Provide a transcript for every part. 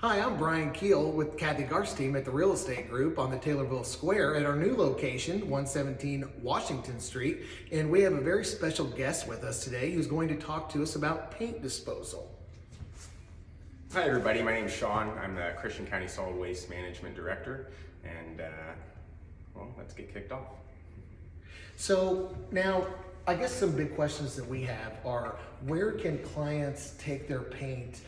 Hi, I'm Brian Keel with Kathy Garst's team at the Real Estate Group on the Taylorville Square at our new location, 117 Washington Street. And we have a very special guest with us today who's going to talk to us about paint disposal. Hi everybody, my name is Sean. I'm the Christian County Solid Waste Management Director, and well, let's get kicked off. So now, I guess some big questions that we have are, where can clients take their paint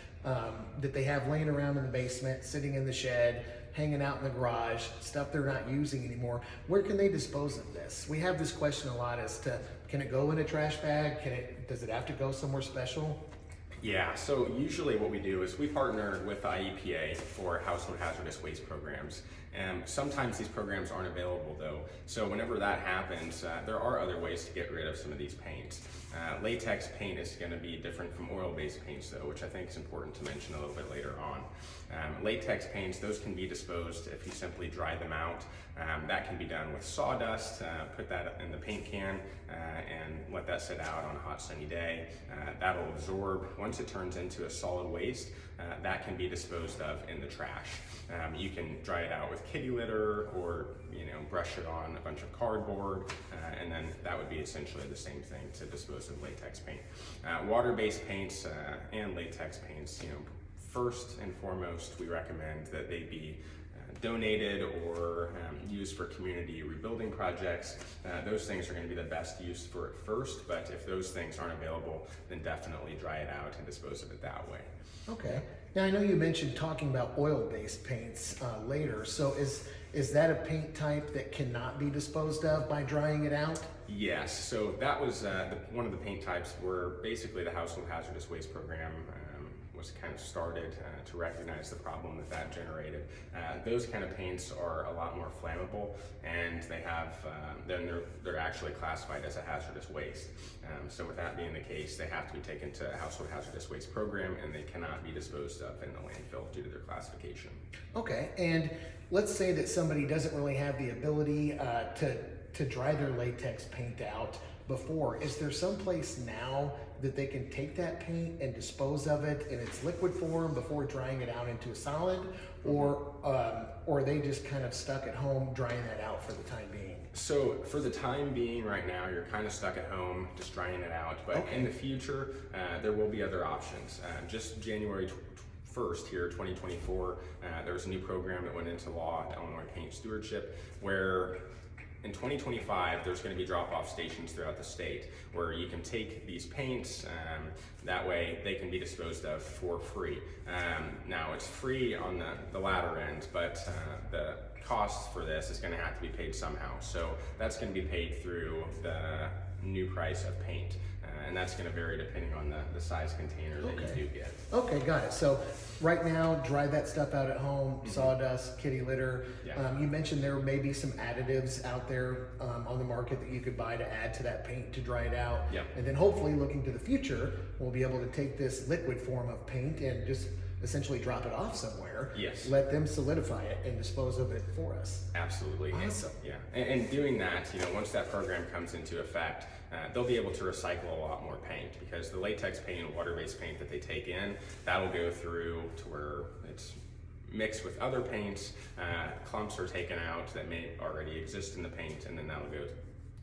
that they have laying around in the basement, sitting in the shed, hanging out in the garage, stuff they're not using anymore? Where can they dispose of this? We have this question a lot as to, can it go in a trash bag? Does it have to go somewhere special? Yeah, so usually what we do is we partner with the IEPA for household hazardous waste programs. Sometimes these programs aren't available though, so whenever that happens, there are other ways to get rid of some of these paints. Latex paint is going to be different from oil-based paints though, which I think is important to mention a little bit later on. Latex paints, those can be disposed if you simply dry them out. That can be done with sawdust, put that in the paint can and let that sit out on a hot sunny day. That'll absorb. Once it turns into a solid waste, that can be disposed of in the trash. You can dry it out with kitty litter or brush it on a bunch of cardboard and then that would be essentially the same thing to dispose of latex paint. Water-based paints and latex paints, first and foremost we recommend that they be donated or used for community rebuilding projects. Those things are going to be the best use for it first, but if those things aren't available, then definitely dry it out and dispose of it that way. Okay. Now I know you mentioned talking about oil-based paints later. So is that a paint type that cannot be disposed of by drying it out? Yes. So that was one of the paint types where basically the household hazardous waste program was kind of started to recognize the problem that generated. Those kind of paints are a lot more flammable, and they have they're actually classified as a hazardous waste. So with that being the case, they have to be taken to a household hazardous waste program, and they cannot be disposed of in the landfill due to their classification. Okay, and let's say that somebody doesn't really have the ability to dry their latex paint out before. Is there some place now that they can take that paint and dispose of it in its liquid form before drying it out into a solid, or are they just kind of stuck at home drying that out for the time being? So for the time being right now, you're kind of stuck at home just drying it out, but in the future there will be other options. Just January 1st here, 2024, there was a new program that went into law, Illinois Paint Stewardship, where in 2025, there's going to be drop-off stations throughout the state where you can take these paints, that way they can be disposed of for free. Now it's free on the latter end, but the cost for this is going to have to be paid somehow. So that's going to be paid through the new price of paint. And that's going to vary depending on the size container that you do get. Okay, got it. So right now, dry that stuff out at home, sawdust, kitty litter. Yeah. You mentioned there may be some additives out there on the market that you could buy to add to that paint to dry it out. Yeah. And then hopefully looking to the future, we'll be able to take this liquid form of paint and just essentially drop it off somewhere. Yes. Let them solidify it and dispose of it for us. Absolutely. Awesome. And doing that, once that program comes into effect, they'll be able to recycle a lot more paint because the latex paint and water-based paint that they take in, that'll go through to where it's mixed with other paints, clumps are taken out that may already exist in the paint, and then that'll go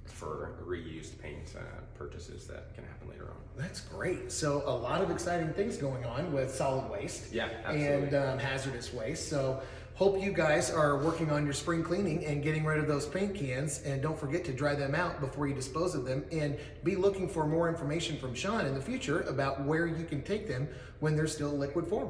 for reused paint purchases that can happen later on. That's great. So a lot of exciting things going on with solid waste and hazardous waste. So hope you guys are working on your spring cleaning and getting rid of those paint cans, and don't forget to dry them out before you dispose of them, and be looking for more information from Sean in the future about where you can take them when they're still liquid form.